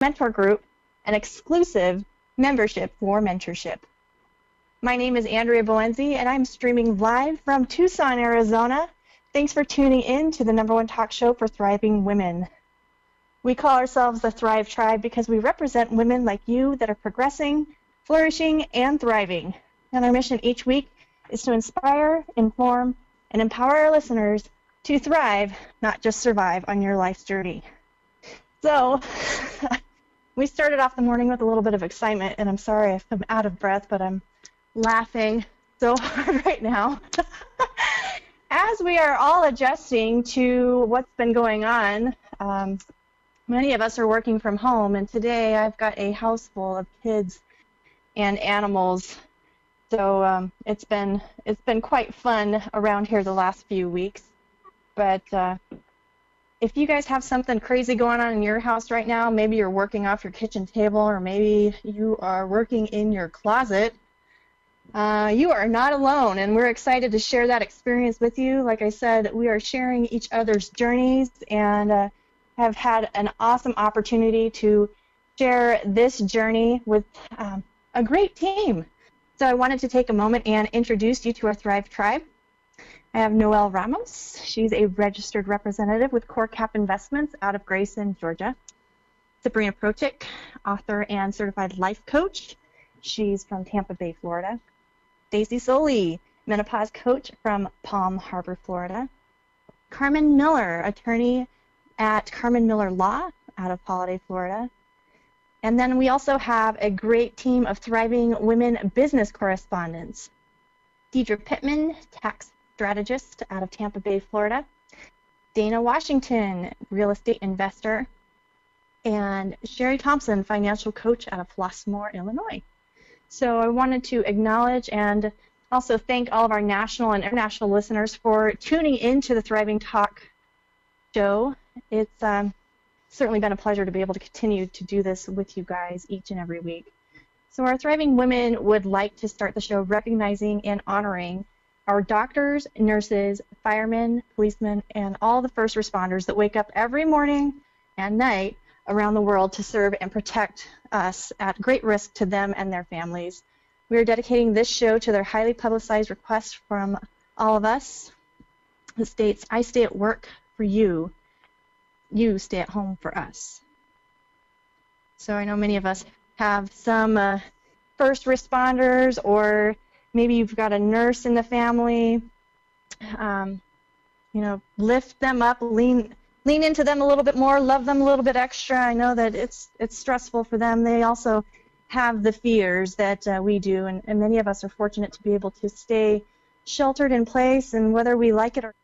mentor group, and exclusive membership for mentorship. My name is Andrea Boenzi, and I'm streaming live from Tucson, Arizona. Thanks for tuning in to the #1 talk show for thriving women. We call ourselves the Thrive Tribe because we represent women like you that are progressing, flourishing, and thriving. And our mission each week is to inspire, inform, and empower our listeners to thrive, not just survive on your life's journey. So, we started off the morning with a little bit of excitement, and I'm sorry if I'm out of breath, but I'm laughing so hard right now. As we are all adjusting to what's been going on, many of us are working from home, and today I've got a house full of kids and animals. So it's been quite fun around here the last few weeks. But if you guys have something crazy going on in your house right now, maybe you're working off your kitchen table, or maybe you are working in your closet, you are not alone, and we're excited to share that experience with you. Like I said, we are sharing each other's journeys and have had an awesome opportunity to share this journey with a great team. So I wanted to take a moment and introduce you to our Thrive Tribe. I have Noelle Ramos. She's a registered representative with CoreCap Investments out of Grayson, Georgia. Sabrina Prochik, author and certified life coach. She's from Tampa Bay, Florida. Stacy Solie, menopause coach from Palm Harbor, Florida. Carmen Miller, attorney at Carmen Miller Law out of Holiday, Florida. And then we also have a great team of thriving women business correspondents. Deidre Pittman, tax strategist out of Tampa Bay, Florida. Dana Washington, real estate investor. And Sherry Thompson, financial coach out of Flossmoor, Illinois. So I wanted to acknowledge and also thank all of our national and international listeners for tuning into the Thriving Talk show. It's certainly been a pleasure to be able to continue to do this with you guys each and every week. So our Thriving Women would like to start the show recognizing and honoring our doctors, nurses, firemen, policemen, and all the first responders that wake up every morning and night around the world to serve and protect us at great risk to them and their families. We are dedicating this show to their highly publicized request from all of us. It states, "I stay at work for you. You stay at home for us." So I know many of us have some first responders, or maybe you've got a nurse in the family. Lift them up, lean into them a little bit more, love them a little bit extra. I know that it's stressful for them. They also have the fears that we do, and many of us are fortunate to be able to stay sheltered in place, and whether we like it or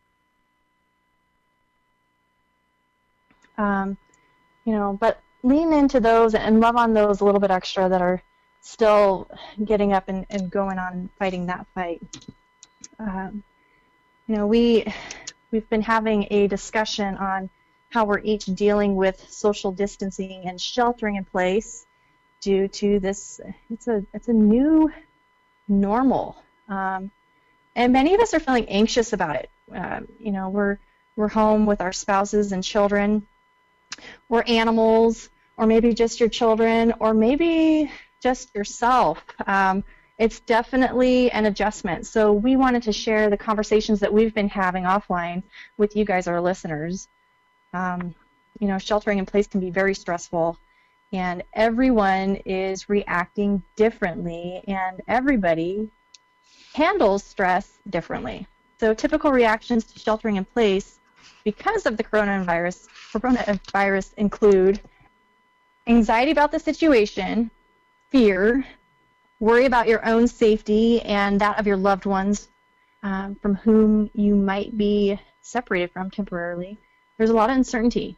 but lean into those and love on those a little bit extra that are still getting up and going on and fighting that fight. We've been having a discussion on how we're each dealing with social distancing and sheltering in place due to this. It's a new normal, and many of us are feeling anxious about it. We're home with our spouses and children, or animals, or maybe just your children, or maybe just yourself. It's definitely an adjustment. So we wanted to share the conversations that we've been having offline with you guys, our listeners. Sheltering in place can be very stressful, and everyone is reacting differently, and everybody handles stress differently. So typical reactions to sheltering in place because of the coronavirus include anxiety about the situation, fear, worry about your own safety and that of your loved ones from whom you might be separated from temporarily. There's a lot of uncertainty.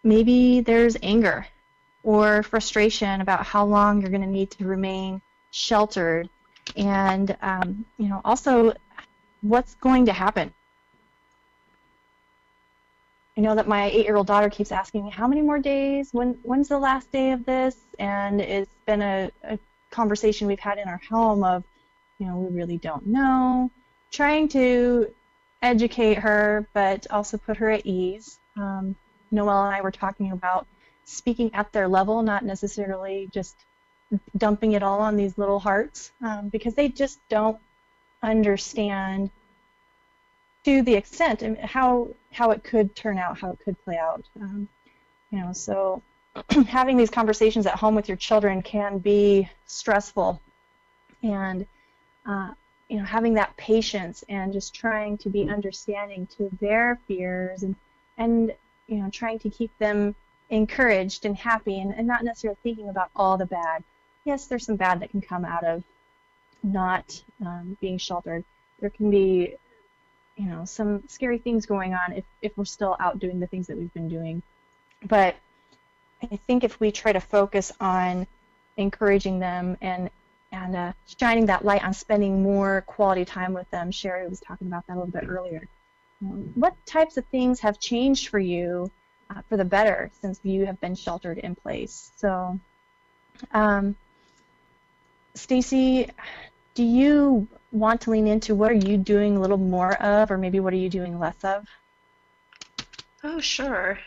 Maybe there's anger or frustration about how long you're going to need to remain sheltered, and also what's going to happen. I know that my 8-year-old daughter keeps asking me, how many more days? When's the last day of this? And it's been a conversation we've had in our home of, we really don't know. Trying to educate her, but also put her at ease. Noelle and I were talking about speaking at their level, not necessarily just dumping it all on these little hearts, because they just don't understand to the extent and how it could turn out, how it could play out. So having these conversations at home with your children can be stressful, and having that patience and just trying to be understanding to their fears, and trying to keep them encouraged and happy, and not necessarily thinking about all the bad. Yes, there's some bad that can come out of not being sheltered. There can be some scary things going on if we're still out doing the things that we've been doing. But I think if we try to focus on encouraging them and shining that light on spending more quality time with them, Sherry was talking about that a little bit earlier. What types of things have changed for you for the better since you have been sheltered in place? So, Stacy, do you want to lean into what are you doing a little more of, or maybe what are you doing less of? Oh, sure.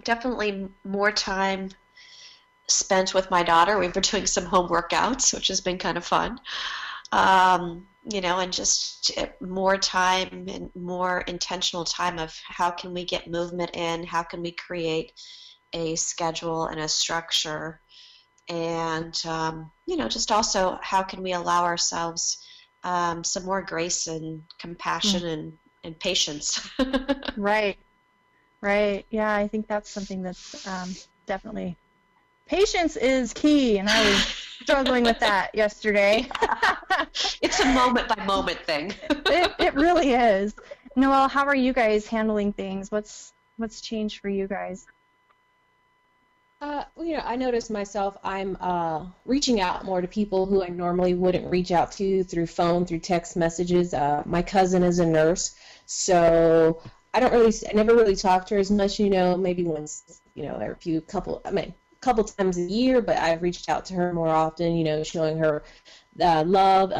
Definitely more time spent with my daughter. We've been doing some home workouts, which has been kind of fun. And just more time and more intentional time of how can we get movement in, how can we create a schedule and a structure, and just also how can we allow ourselves some more grace and compassion and patience. Right. Yeah, I think that's something that's definitely, patience is key, and I was struggling with that yesterday. Yeah. It's a moment by moment thing. It really is. Noelle, how are you guys handling things? What's changed for you guys? I noticed myself, I'm reaching out more to people who I normally wouldn't reach out to through phone, through text messages. My cousin is a nurse, so I never really talk to her as much, maybe once, every couple times a year, but I've reached out to her more often, showing her love.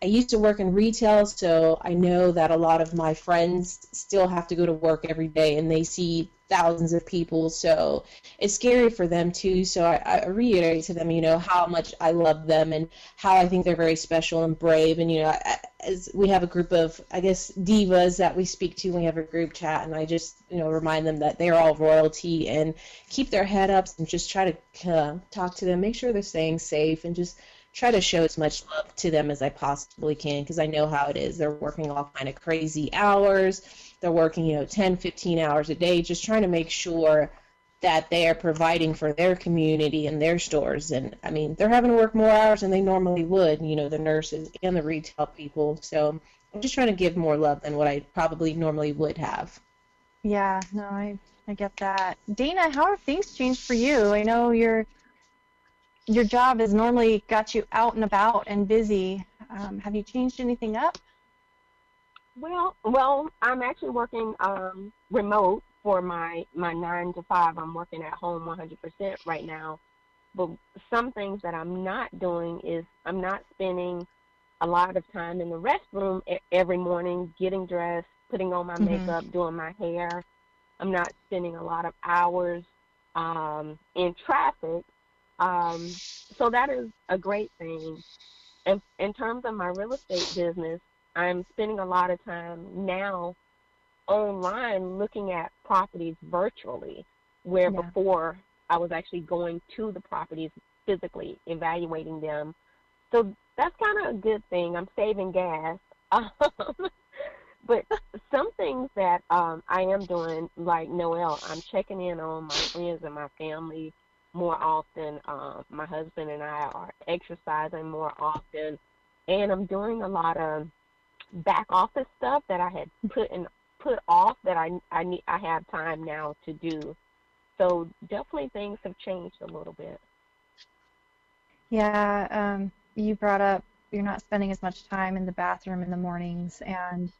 I used to work in retail, so I know that a lot of my friends still have to go to work every day, and they see thousands of people, so it's scary for them too. So I reiterate to them, how much I love them and how I think they're very special and brave. And as we have a group of, I guess, divas that we speak to, we have a group chat, and I just remind them that they're all royalty and keep their head up and just try to talk to them, make sure they're staying safe, and just try to show as much love to them as I possibly can, because I know how it is. They're working all kind of crazy hours. They're working, 10, 15 hours a day, just trying to make sure that they are providing for their community and their stores. And, I mean, they're having to work more hours than they normally would, the nurses and the retail people. So I'm just trying to give more love than what I probably normally would have. Yeah, no, I get that. Dana, how have things changed for you? I know your job has normally got you out and about and busy. Have you changed anything up? Well, I'm actually working remote for my 9 to 5. I'm working at home 100% right now. But some things that I'm not doing is I'm not spending a lot of time in the restroom every morning, getting dressed, putting on my makeup, doing my hair. I'm not spending a lot of hours in traffic. So that is a great thing. And in terms of my real estate business, I'm spending a lot of time now online looking at properties virtually, where before I was actually going to the properties physically, evaluating them. So that's kind of a good thing. I'm saving gas. But some things that I am doing, like Noelle, I'm checking in on my friends and my family more often. My husband and I are exercising more often, and I'm doing a lot of back office stuff that I had put off that I have time now to do. So definitely things have changed a little bit. Yeah, you brought up you're not spending as much time in the bathroom in the mornings, and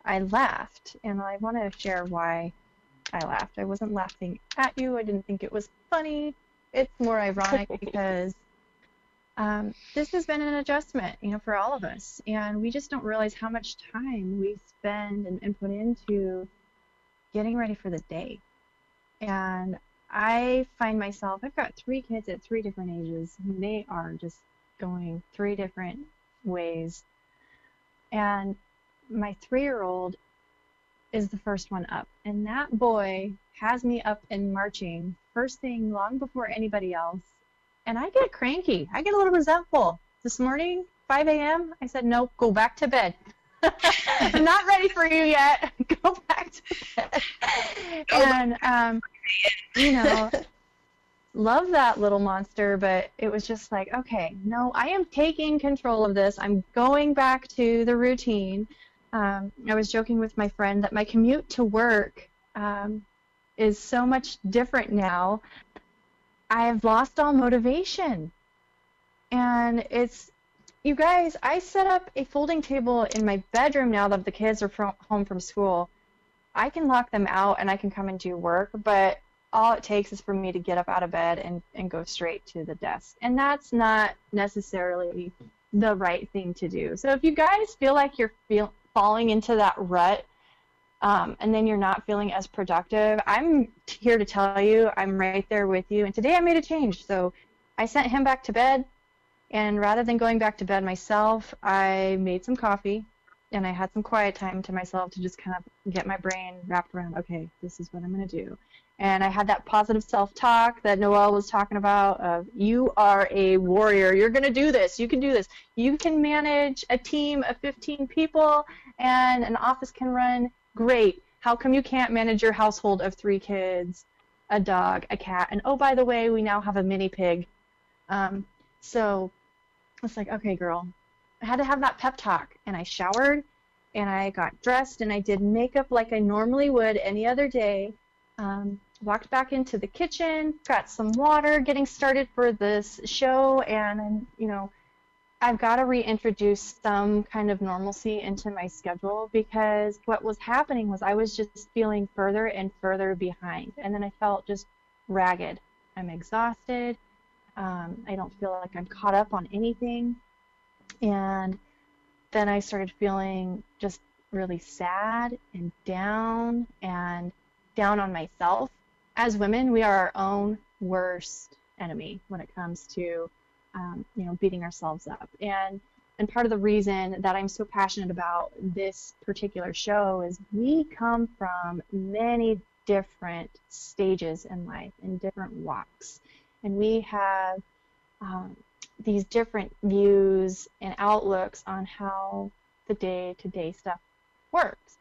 I laughed, and I want to share why I laughed. I wasn't laughing at you. I didn't think it was funny. It's more ironic because this has been an adjustment, for all of us, and we just don't realize how much time we spend and put into getting ready for the day. And I find myself, I've got 3 kids at 3 different ages, and they are just going 3 different ways. And my 3-year-old is the first one up. And that boy has me up and marching first thing long before anybody else. And I get cranky. I get a little resentful. This morning, 5 a.m., I said, nope, go back to bed. I'm not ready for you yet. Go back to bed. And, love that little monster, but it was just like, okay, no, I am taking control of this. I'm going back to the routine. I was joking with my friend that my commute to work is so much different now. I've lost all motivation. And you guys, I set up a folding table in my bedroom now that the kids are home from school. I can lock them out and I can come and do work, but all it takes is for me to get up out of bed and go straight to the desk. And that's not necessarily the right thing to do. So if you guys feel like you're falling into that rut, and then you're not feeling as productive, I'm here to tell you I'm right there with you. And today I made a change. So I sent him back to bed, and rather than going back to bed myself, I made some coffee, and I had some quiet time to myself to just kind of get my brain wrapped around, okay, this is what I'm going to do. And I had that positive self-talk that Noelle was talking about of, you are a warrior. You're going to do this. You can do this. You can manage a team of 15 people, and an office can run great. How come you can't manage your household of 3 kids, a dog, a cat, and oh, by the way, we now have a mini pig. So it's like, okay, girl, I had to have that pep talk, and I showered, and I got dressed, and I did makeup like I normally would any other day. Walked back into the kitchen, got some water, getting started for this show, and I've got to reintroduce some kind of normalcy into my schedule, because what was happening was I was just feeling further and further behind, and then I felt just ragged. I'm exhausted. I don't feel like I'm caught up on anything, and then I started feeling just really sad and down on myself. As women, we are our own worst enemy when it comes to beating ourselves up. And part of the reason that I'm so passionate about this particular show is we come from many different stages in life and different walks. And we have these different views and outlooks on how the day-to-day stuff works.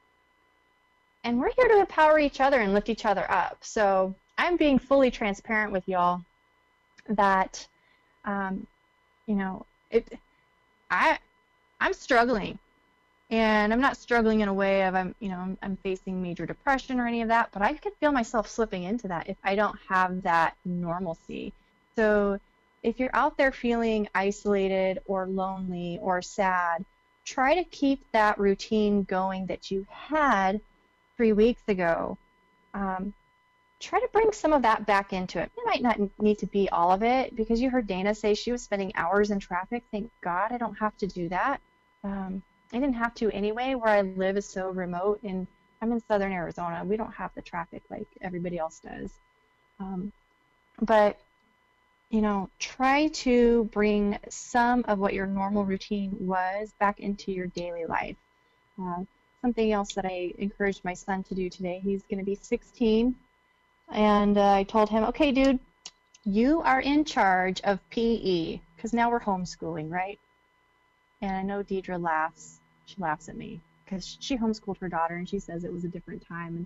And we're here to empower each other and lift each other up. So I'm being fully transparent with y'all that, I'm struggling. And I'm not struggling in a way of I'm facing major depression or any of that, but I could feel myself slipping into that if I don't have that normalcy. So if you're out there feeling isolated or lonely or sad, try to keep that routine going that you had 3 weeks ago. Try to bring some of that back into it. It might not need to be all of it, because you heard Dana say she was spending hours in traffic. Thank God I don't have to do that. I didn't have to anyway. Where I live is so remote, and I'm in southern Arizona. We don't have the traffic like everybody else does. But try to bring some of what your normal routine was back into your daily life. Something else that I encouraged my son to do today, he's going to be 16, and I told him, okay, dude, you are in charge of PE, because now we're homeschooling, right? And I know Deidre laughs. She laughs at me, because she homeschooled her daughter, and she says it was a different time,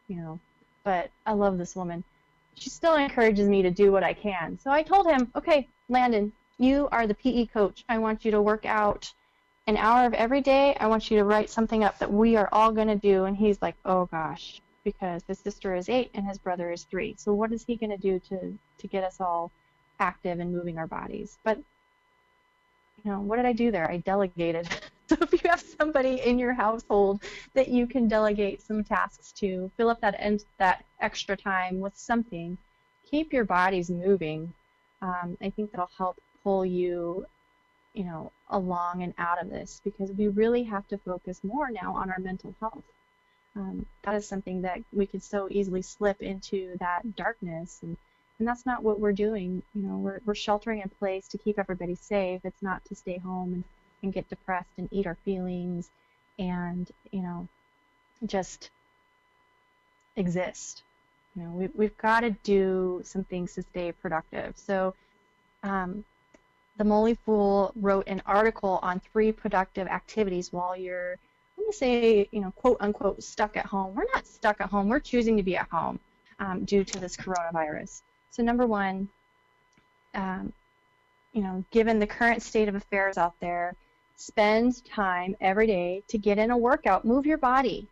and but I love this woman. She still encourages me to do what I can. So I told him, okay, Landon, you are the PE coach. I want you to work out an hour of every day. I want you to write something up that we are all going to do. And he's like, oh gosh, because his sister is 8 and his brother is 3. So what is he going to do to get us all active and moving our bodies? But what did I do there? I delegated. So if you have somebody in your household that you can delegate some tasks to, fill up that extra time with something, keep your bodies moving. I think that'll help pull you along and out of this, because we really have to focus more now on our mental health. That is something that we could so easily slip into that darkness, and that's not what we're doing. We're sheltering in place to keep everybody safe. It's not to stay home and get depressed and eat our feelings and, just exist. We've got to do some things to stay productive. So the Molly Fool wrote an article on 3 productive activities while you're, I'm going to say, quote unquote, stuck at home. We're not stuck at home. We're choosing to be at home due to this coronavirus. So number 1, given the current state of affairs out there, spend time every day to get in a workout. Move your body.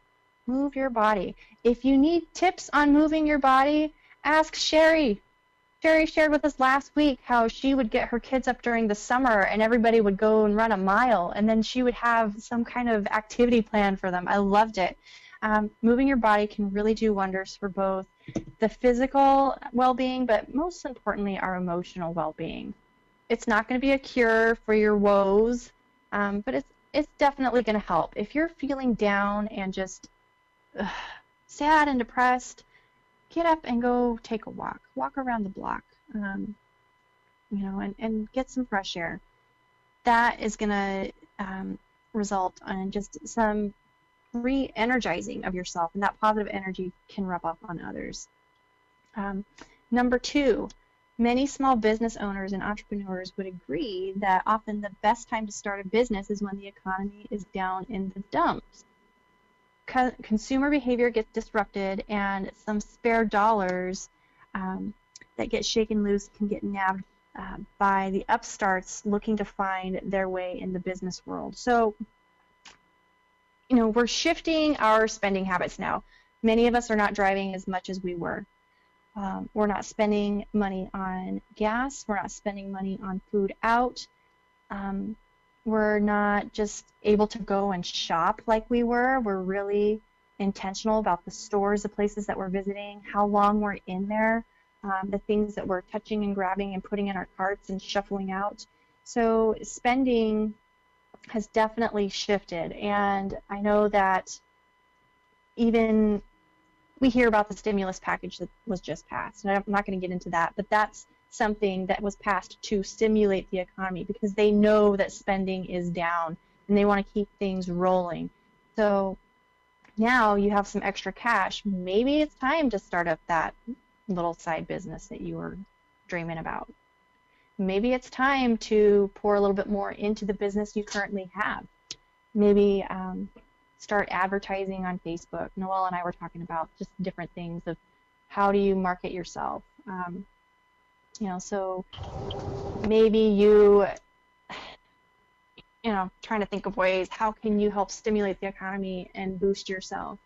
Move your body. If you need tips on moving your body, ask Sherry. Sherry shared with us last week how she would get her kids up during the summer and everybody would go and run a mile, and then she would have some kind of activity plan for them. I loved it. Moving your body can really do wonders for both the physical well-being, but most importantly, our emotional well-being. It's not going to be a cure for your woes, but it's definitely going to help. If you're feeling down and just sad and depressed, get up and go take a walk. Walk around the block, and get some fresh air. That is going to result in just some re-energizing of yourself, and that positive energy can rub off on others. Number 2, many small business owners and entrepreneurs would agree that often the best time to start a business is when the economy is down in the dumps. Consumer behavior gets disrupted, and some spare dollars that get shaken loose can get nabbed by the upstarts looking to find their way in the business world. So, we're shifting our spending habits now. Many of us are not driving as much as we were. We're not spending money on gas. We're not spending money on food out. We're not just able to go and shop like we were. We're really intentional about the stores, the places that we're visiting, how long we're in there, the things that we're touching and grabbing and putting in our carts and shuffling out. So spending has definitely shifted, and I know that even we hear about the stimulus package that was just passed, and I'm not going to get into that, but that's something that was passed to stimulate the economy because they know that spending is down and they want to keep things rolling. So now you have some extra cash. Maybe it's time to start up that little side business that you were dreaming about. Maybe it's time to pour a little bit more into the business you currently have. Maybe start advertising on Facebook. Noelle and I were talking about just different things of how do you market yourself. So maybe trying to think of ways, how can you help stimulate the economy and boost yourself?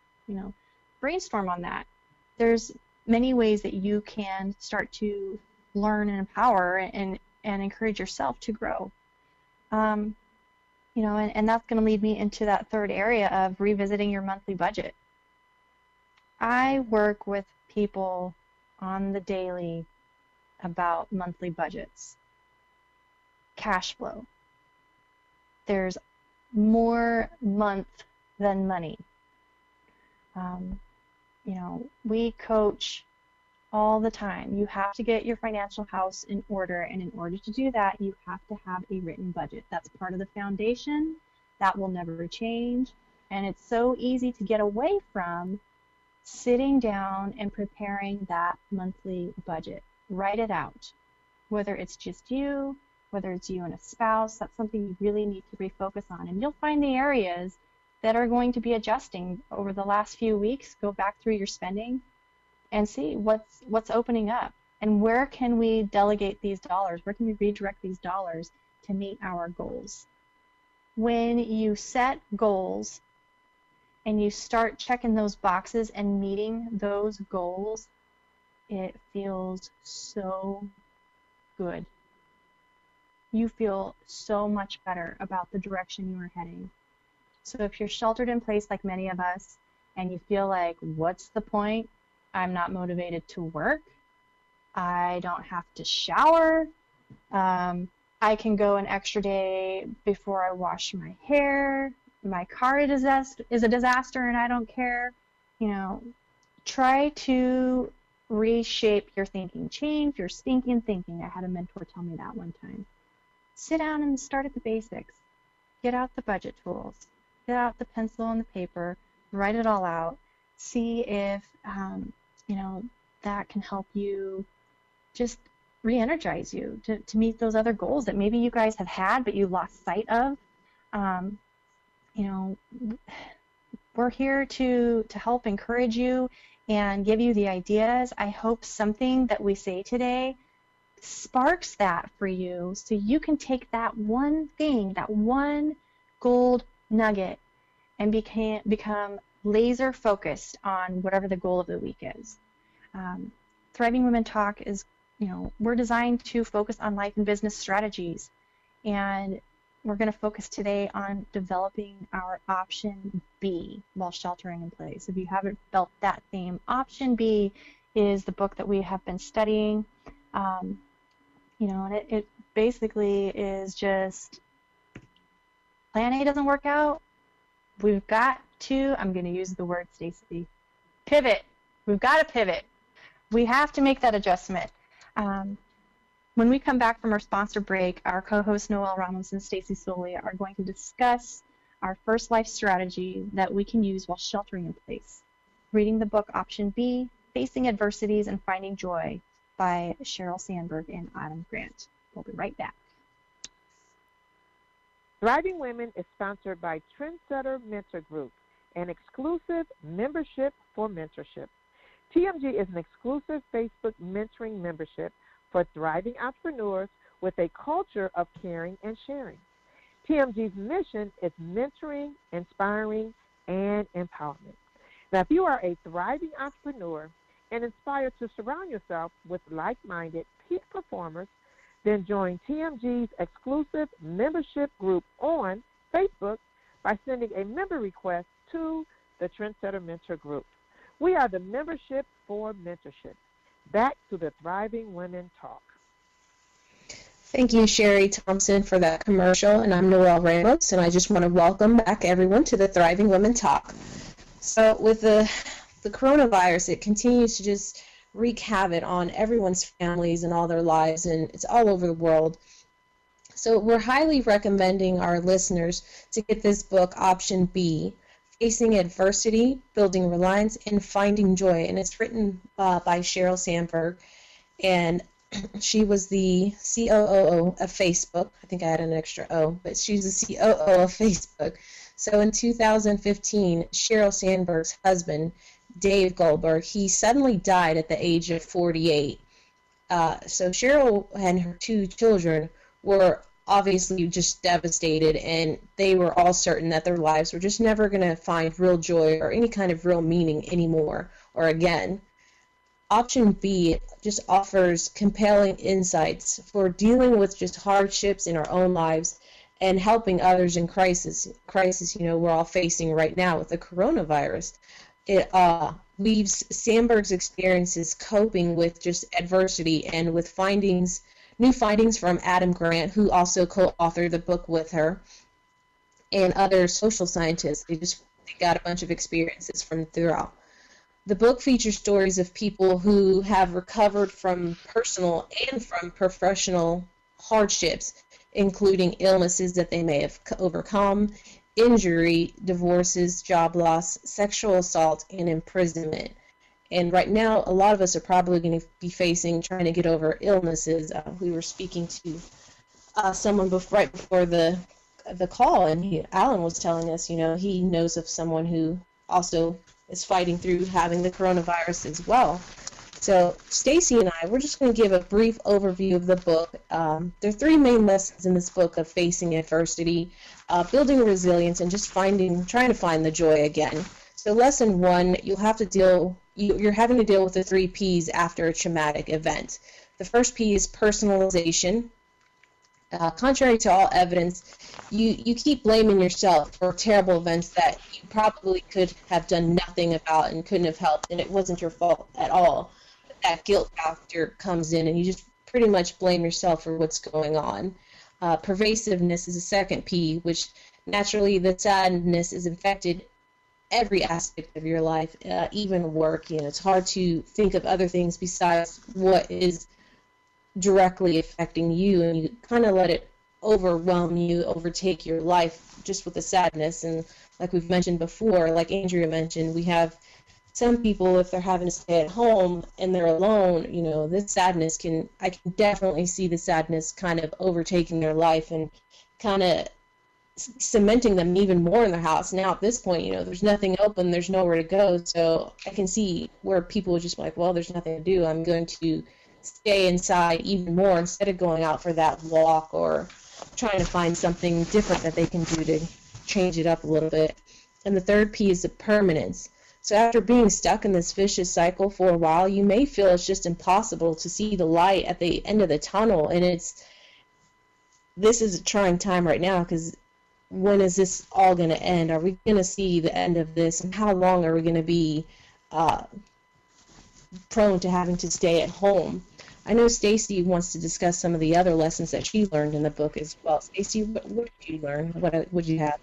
Brainstorm on that. There's many ways that you can start to learn and empower and encourage yourself to grow. And that's going to lead me into that 3rd area of revisiting your monthly budget. I work with people on the daily about monthly budgets, cash flow. There's more month than money. We coach all the time. You have to get your financial house in order, and in order to do that, you have to have a written budget. That's part of the foundation. That will never change, and it's so easy to get away from sitting down and preparing that monthly budget. Write it out. Whether it's just you, whether it's you and a spouse, that's something you really need to refocus on. And you'll find the areas that are going to be adjusting over the last few weeks. Go back through your spending and see what's opening up. And where can we delegate these dollars? Where can we redirect these dollars to meet our goals? When you set goals and you start checking those boxes and meeting those goals, it feels so good. You feel so much better about the direction you are heading. So if you're sheltered in place like many of us, and you feel like, what's the point? I'm not motivated to work. I don't have to shower. I can go an extra day before I wash my hair. My car is a disaster and I don't care. try to reshape your thinking. Change your stinking thinking. I had a mentor tell me that one time. Sit down and start at the basics. Get out the budget tools. Get out the pencil and the paper. Write it all out. See if, that can help you just re-energize you to meet those other goals that maybe you guys have had but you lost sight of. We're here to help encourage you and give you the ideas. I hope something that we say today sparks that for you so you can take that one thing, that one gold nugget, and become laser focused on whatever the goal of the week is. Thriving Women Talk is, we're designed to focus on life and business strategies, and we're going to focus today on developing our option B while sheltering in place. If you haven't felt that theme, option B is the book that we have been studying. And it basically is just plan A doesn't work out. We've got to, I'm going to use the word, Stacy, pivot. We've got to pivot. We have to make that adjustment. When we come back from our sponsor break, our co-hosts Noelle Ramos and Stacy Solie are going to discuss our first life strategy that we can use while sheltering in place. Reading the book Option B, Facing Adversities and Finding Joy by Sheryl Sandberg and Adam Grant. We'll be right back. Thriving Women is sponsored by Trendsetter Mentor Group, an exclusive membership for mentorship. TMG is an exclusive Facebook mentoring membership for thriving entrepreneurs with a culture of caring and sharing. TMG's mission is mentoring, inspiring, and empowerment. Now, if you are a thriving entrepreneur and inspired to surround yourself with like-minded peak performers, then join TMG's exclusive membership group on Facebook by sending a member request to the Trendsetter Mentor Group. We are the membership for mentorship. Back to the Thriving Women Talk. Thank you, Sherry Thompson, for that commercial. And I'm Noelle Ramos, and I just want to welcome back everyone to the Thriving Women Talk. So with the coronavirus, it continues to just wreak havoc on everyone's families and all their lives, and it's all over the world. So we're highly recommending our listeners to get this book, Option B, Facing Adversity, Building Reliance, and Finding Joy. And it's written by Sheryl Sandberg, and she was the COO of Facebook. I think I had an extra O, but she's the COO of Facebook. So in 2015, Sheryl Sandberg's husband, Dave Goldberg, he suddenly died at the age of 48. So Sheryl and her two children were obviously just devastated, and they were all certain that their lives were just never going to find real joy or any kind of real meaning anymore or again. Option B just offers compelling insights for dealing with just hardships in our own lives and helping others in crisis, we're all facing right now with the coronavirus. It weaves Sandberg's experiences coping with just adversity and with new findings from Adam Grant, who also co-authored the book with her, and other social scientists. They got a bunch of experiences from throughout. The book features stories of people who have recovered from personal and from professional hardships, including illnesses that they may have overcome, injury, divorces, job loss, sexual assault, and imprisonment. And right now, a lot of us are probably going to be trying to get over illnesses. We were speaking to someone right before the call, and Alan was telling us, he knows of someone who also is fighting through having the coronavirus as well. So Stacy and I, we're just going to give a brief overview of the book. There are three main lessons in this book of facing adversity, building resilience, and just trying to find the joy again. So lesson one, you're having to deal with the 3 P's after a traumatic event. The first P is personalization. Contrary to all evidence, you keep blaming yourself for terrible events that you probably could have done nothing about and couldn't have helped, and it wasn't your fault at all. But that guilt factor comes in, and you just pretty much blame yourself for what's going on. Pervasiveness is the second P, which naturally the sadness is infected every aspect of your life, even work. It's hard to think of other things besides what is directly affecting you, and you kind of let it overwhelm you, overtake your life just with the sadness. And like we've mentioned before, like Andrea mentioned, we have some people, if they're having to stay at home and they're alone, this sadness I can definitely see the sadness kind of overtaking their life and kind of cementing them even more in their house. Now at this point, there's nothing open, there's nowhere to go, so I can see where people would just be like, well, there's nothing to do, I'm going to stay inside even more instead of going out for that walk or trying to find something different that they can do to change it up a little bit. And the third P is the permanence. So after being stuck in this vicious cycle for a while, you may feel it's just impossible to see the light at the end of the tunnel. And this is a trying time right now, because when is this all going to end? Are we going to see the end of this? And how long are we going to be prone to having to stay at home? I know Stacy wants to discuss some of the other lessons that she learned in the book as well. Stacy, what did you learn? What did you have?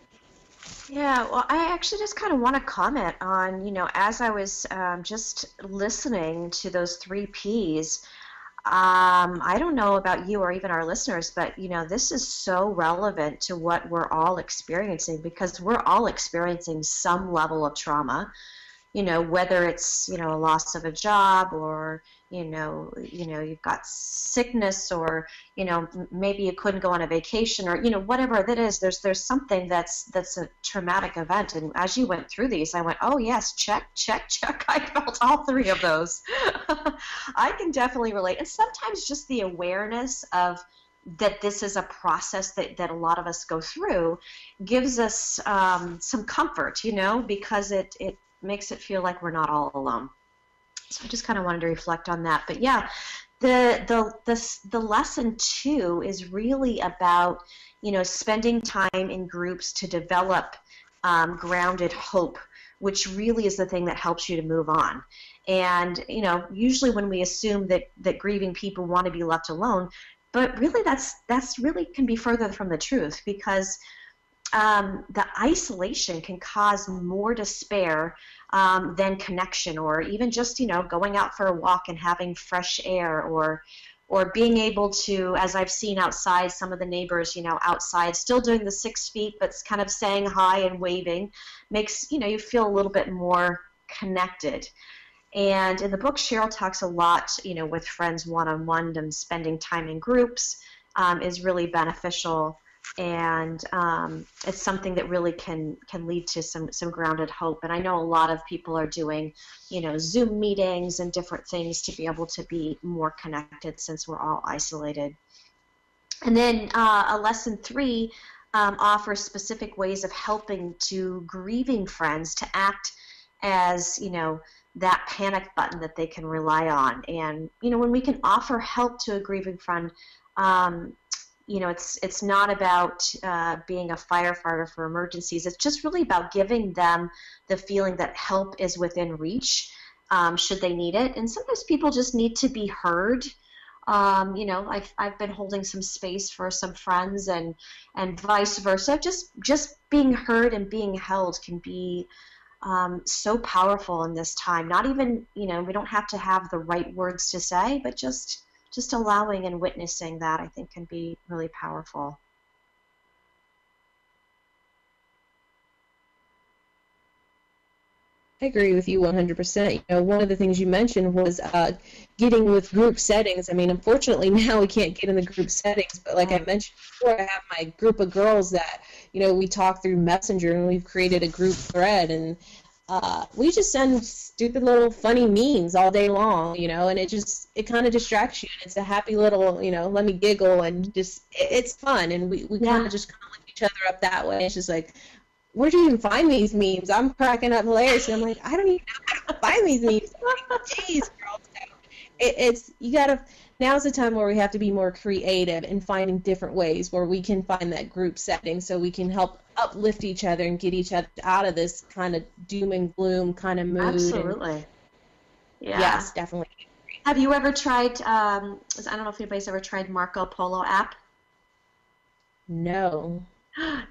Yeah, well, I actually just kind of want to comment on, as I was just listening to those three Ps, I don't know about you or even our listeners, but, this is so relevant to what we're all experiencing, because we're all experiencing some level of trauma, whether it's, a loss of a job, or, you've got sickness, or, maybe you couldn't go on a vacation, or, whatever that is, there's something that's a traumatic event. And as you went through these, I went, oh yes, check, check, check. I felt all three of those. I can definitely relate. And sometimes just the awareness of that this is a process that a lot of us go through gives us some comfort, because it makes it feel like we're not all alone. So I just kind of wanted to reflect on that. But yeah, the lesson too is really about, spending time in groups to develop grounded hope, which really is the thing that helps you to move on. And, usually when we assume that grieving people want to be left alone, but really that's really can be further from the truth, because the isolation can cause more despair than connection, or even just going out for a walk and having fresh air, or being able to, as I've seen outside, some of the neighbors outside still doing the 6 feet but kind of saying hi and waving, makes you feel a little bit more connected. And in the book, Cheryl talks a lot with friends one-on-one, and spending time in groups is really beneficial. And it's something that really can lead to some grounded hope. And I know a lot of people are doing, Zoom meetings and different things to be able to be more connected, since we're all isolated. And then a lesson 3 offers specific ways of helping to grieving friends to act as, that panic button that they can rely on. And, when we can offer help to a grieving friend, it's not about being a firefighter for emergencies. It's just really about giving them the feeling that help is within reach, should they need it. And sometimes people just need to be heard. I've been holding some space for some friends, and vice versa. Just being heard and being held can be so powerful in this time. Not even, we don't have to have the right words to say, but just allowing and witnessing that, I think, can be really powerful. I agree with you 100%. One of the things you mentioned was getting with group settings. I mean, unfortunately now we can't get in the group settings, but like I mentioned before, I have my group of girls that, we talk through Messenger, and we've created a group thread, and we just send stupid little funny memes all day long, and it kind of distracts you, and it's a happy little, let me giggle, and just, it's fun, and we kind of just lift each other up that way. It's just like, where'd you even find these memes? I'm cracking up hilariously. I'm like, I don't even know how to find these memes. I'm like, jeez, girl. It's, you gotta, now's the time where we have to be more creative in finding different ways where we can find that group setting, so we can help uplift each other and get each other out of this kind of doom and gloom kind of mood. Absolutely. Yeah. Yes, definitely. Have you ever tried, I don't know if anybody's ever tried Marco Polo app? No.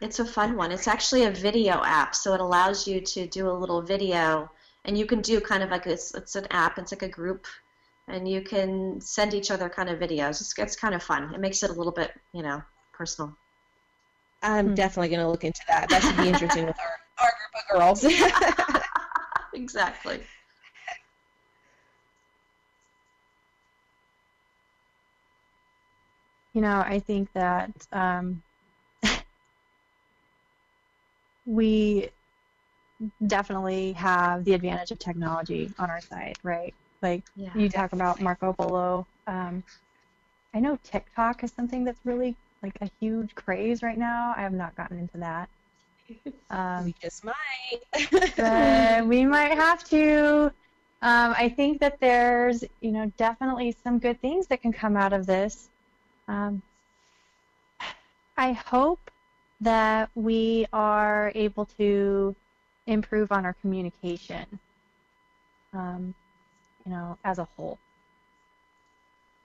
It's a fun one. It's actually a video app, so it allows you to do a little video, and you can do kind of like it's an app. It's like a group, and you can send each other kind of videos. It's kind of fun. It makes it a little bit, personal. I'm definitely going to look into that. That should be interesting with our group of girls. Exactly. I think that we definitely have the advantage of technology on our side, right? Like Yeah. you talk about Marco Polo. I know TikTok is something that's really like a huge craze right now. I have not gotten into that. We just might. But we might have to. I think that there's, definitely some good things that can come out of this. I hope that we are able to improve on our communication, as a whole.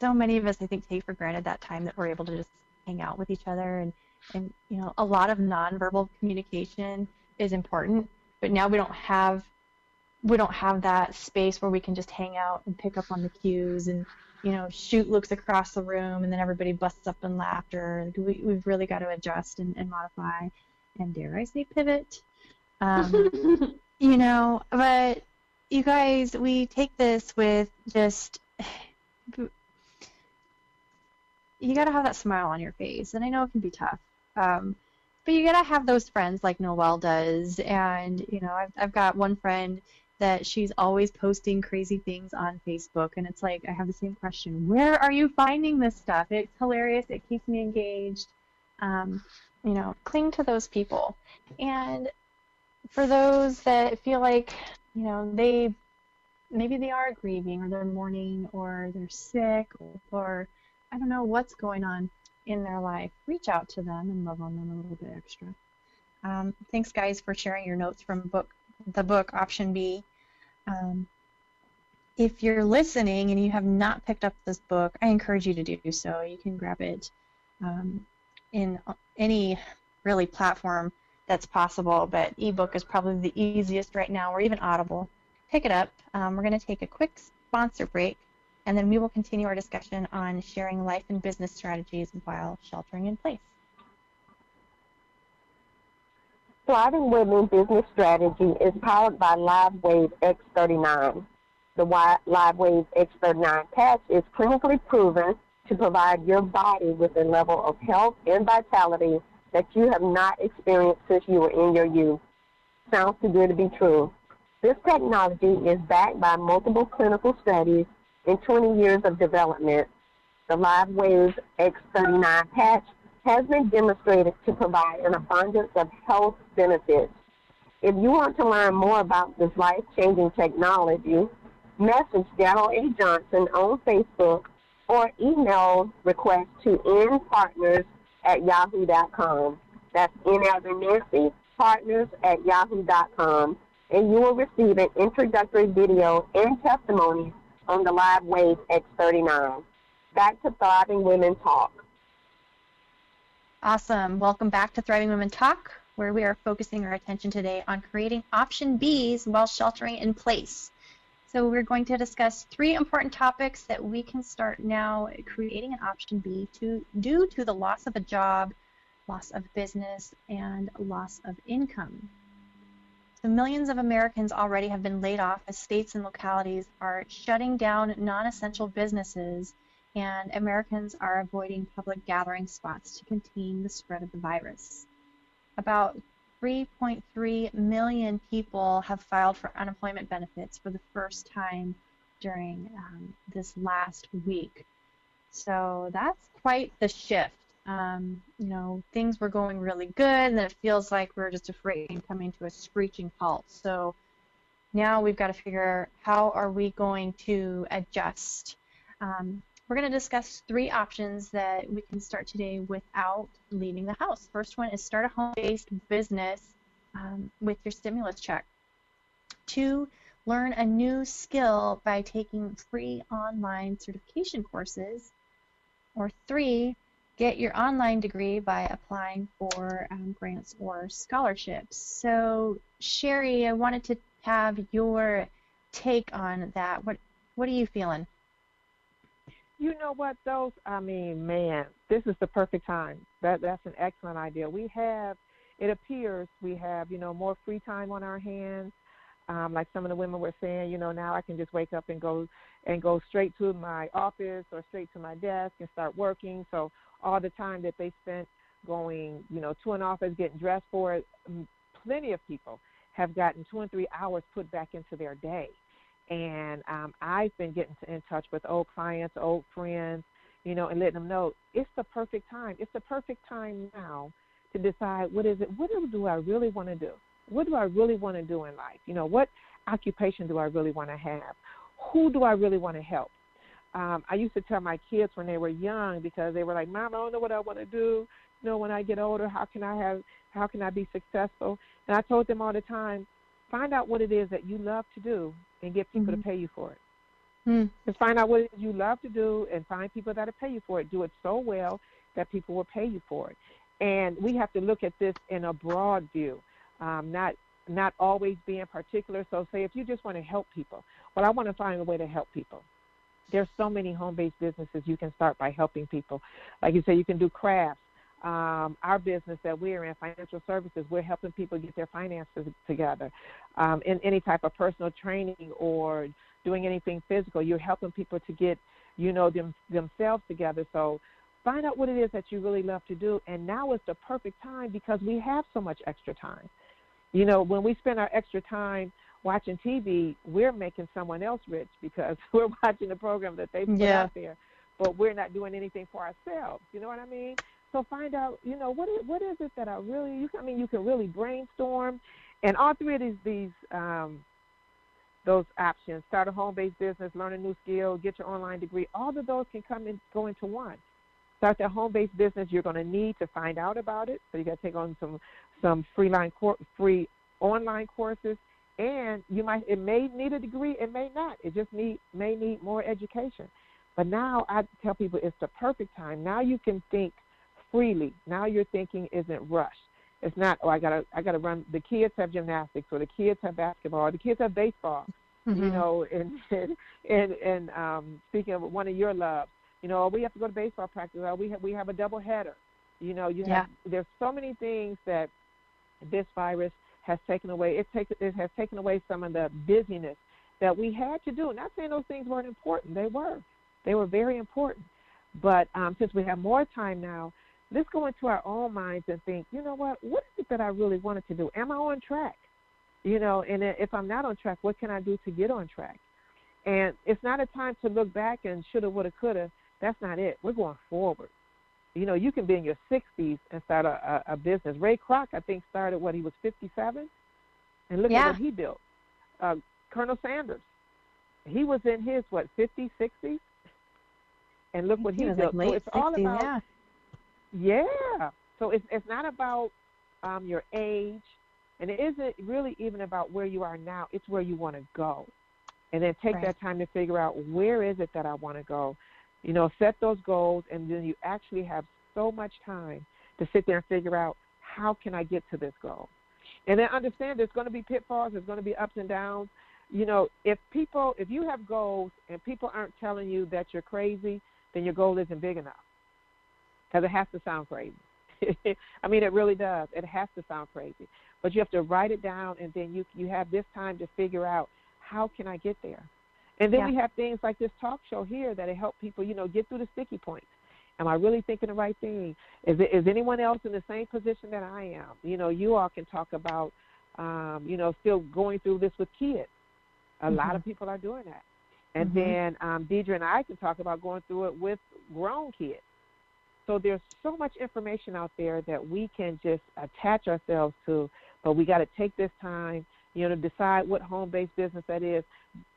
So many of us, I think, take for granted that time that we're able to just hang out with each other, and a lot of nonverbal communication is important, but now we don't have that space where we can just hang out and pick up on the cues and shoot looks across the room and then everybody busts up in laughter. We've really got to adjust and modify, and dare I say pivot. But you guys, we take this with just, you got to have that smile on your face, and I know it can be tough. But you got to have those friends like Noelle does, and I've got one friend that she's always posting crazy things on Facebook, and it's like I have the same question: where are you finding this stuff? It's hilarious. It keeps me engaged. Cling to those people, and for those that feel like maybe they are grieving, or they're mourning, or they're sick, or I don't know what's going on in their life, reach out to them and love on them a little bit extra. Thanks, guys, for sharing your notes from the book Option B. If you're listening and you have not picked up this book, I encourage you to do so. You can grab it in any really platform that's possible, but ebook is probably the easiest right now, or even Audible. Pick it up. We're going to take a quick sponsor break, and then we will continue our discussion on sharing life and business strategies while sheltering in place. Thriving Women Business Strategy is powered by LiveWave X39. The LiveWave X39 patch is clinically proven to provide your body with a level of health and vitality that you have not experienced since you were in your youth. Sounds too good to be true. This technology is backed by multiple clinical studies and 20 years of development. The LiveWave X39 patch has been demonstrated to provide an abundance of health benefits. If you want to learn more about this life-changing technology, message Daryl A. Johnson on Facebook or email request to npartners@yahoo.com. That's N as in Nancy, partners@yahoo.com, and you will receive an introductory video and testimony on the LiveWave X39. Back to Thriving Women Talk. Awesome. Welcome back to Thriving Women Talk, where we are focusing our attention today on creating option Bs while sheltering in place. So we're going to discuss 3 important topics that we can start now creating an option B due to the loss of a job, loss of business, and loss of income. So millions of Americans already have been laid off as states and localities are shutting down non-essential businesses, and Americans are avoiding public gathering spots to contain the spread of the virus. About 3.3 million people have filed for unemployment benefits for the first time during this last week. So that's quite the shift. Things were going really good, and then it feels like we're just afraid of coming to a screeching halt. So now we've got to figure how are we going to adjust. We're going to discuss 3 options that we can start today without leaving the house. First one is start a home-based business with your stimulus check. 2, learn a new skill by taking free online certification courses. Or 3, get your online degree by applying for grants or scholarships. So, Sherry, I wanted to have your take on that. What are you feeling? You know what, those, I mean, man, this is the perfect time. That's an excellent idea. It appears we have, more free time on our hands. Like some of the women were saying, now I can just wake up and go straight to my office or straight to my desk and start working. So all the time that they spent going, to an office, getting dressed for it, plenty of people have gotten 2 and 3 hours put back into their day. And I've been getting in touch with old clients, old friends, and letting them know it's the perfect time. It's the perfect time now to decide what do I really want to do? What do I really want to do in life? What occupation do I really want to have? Who do I really want to help? I used to tell my kids when they were young, because they were like, Mom, I don't know what I want to do. When I get older, how can I be successful? And I told them all the time, find out what it is that you love to do and get people to pay you for it. Just find out what it is you love to do and find people that will pay you for it. Do it so well that people will pay you for it. And we have to look at this in a broad view, not always being particular. So say if you just want to help people, well, I want to find a way to help people. There's so many home-based businesses you can start by helping people. Like you say, you can do crafts. Our business that we're in, financial services, we're helping people get their finances together. In any type of personal training or doing anything physical, you're helping people to get, themselves together. So find out what it is that you really love to do. And now is the perfect time because we have so much extra time. When we spend our extra time watching TV, we're making someone else rich because we're watching the program that they put out there, but we're not doing anything for ourselves. You know what I mean? So find out, what is it that you can really brainstorm. And all three of these those options, start a home-based business, learn a new skill, get your online degree, all of those can go into one. Start that home-based business, you're going to need to find out about it. So you got to take on some free online courses. And it may need a degree, it may not. It just may need more education. But now I tell people it's the perfect time. Now you can think freely. Now your thinking isn't rushed. It's not, I gotta run. The kids have gymnastics, or the kids have basketball, or the kids have baseball. And speaking of one of your loves, we have to go to baseball practice. Or we have a double header. There's so many things that this virus has taken away. It has taken away some of the busyness that we had to do. Not saying those things weren't important. They were very important. But since we have more time now, let's go into our own minds and think, what is it that I really wanted to do? Am I on track? And if I'm not on track, what can I do to get on track? And it's not a time to look back and shoulda, woulda, coulda. That's not it. We're going forward. You can be in your 60s and start a business. Ray Kroc, I think, started he was 57, and look at what he built. Colonel Sanders, he was in his 50s, 60s, and look what he built. Like so it's 60s, all about So it's not about your age, and it isn't really even about where you are now. It's where you want to go, and then take that time to figure out where is it that I want to go. Set those goals, and then you actually have so much time to sit there and figure out how can I get to this goal. And then understand there's going to be pitfalls, there's going to be ups and downs. If you have goals and people aren't telling you that you're crazy, then your goal isn't big enough, because it has to sound crazy. I mean, it really does. It has to sound crazy. But you have to write it down, and then you have this time to figure out how can I get there. And then we have things like this talk show here that help people, get through the sticky points. Am I really thinking the right thing? Is anyone else in the same position that I am? You all can talk about, still going through this with kids. A lot of people are doing that. And then Deidre and I can talk about going through it with grown kids. So there's so much information out there that we can just attach ourselves to, but we got to take this time, to decide what home-based business that is.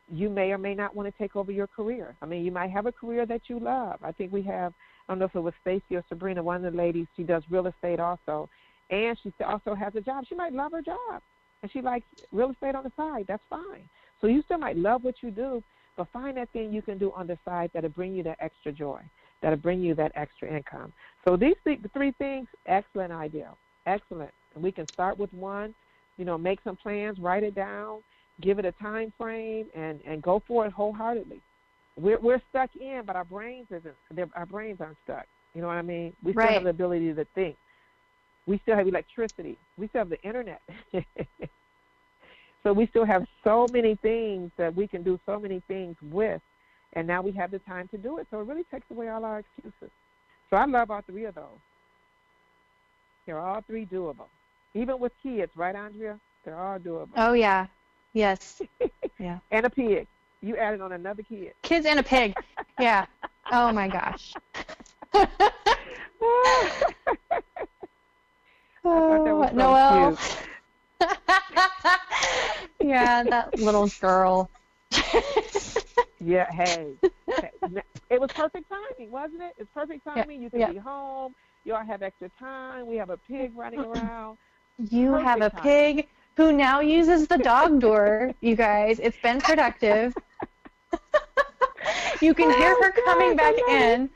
You may or may not want to take over your career. I mean, you might have a career that you love. I think we have, I don't know if it was Stacy or Sabrina, one of the ladies, she does real estate also, and she also has a job. She might love her job, and she likes real estate on the side. That's fine. So you still might love what you do, but find that thing you can do on the side that'll bring you that extra joy. that'll bring you that extra income. So these three things, excellent idea. Excellent. And we can start with one, make some plans, write it down, give it a time frame, and go for it wholeheartedly. We're stuck in, but our brains aren't stuck. You know what I mean? We still have the ability to think. We still have electricity. We still have the internet. So we still have so many things that we can do so many things with, and now we have the time to do it. So it really takes away all our excuses. So I love all three of those. They're all three doable. Even with kids, right, Andrea? They're all doable. Oh, yeah. Yes. Yeah. And a pig. You added on another kid. Kids and a pig. Yeah. Oh, my gosh. Oh, Noelle. Cute. Yeah, that little girl. Yeah, hey. It was perfect timing, wasn't it? It's perfect timing. You can be home. You all have extra time. We have a pig running around. You have a pig who now uses the dog door, you guys. It's been productive. You can hear her coming back in.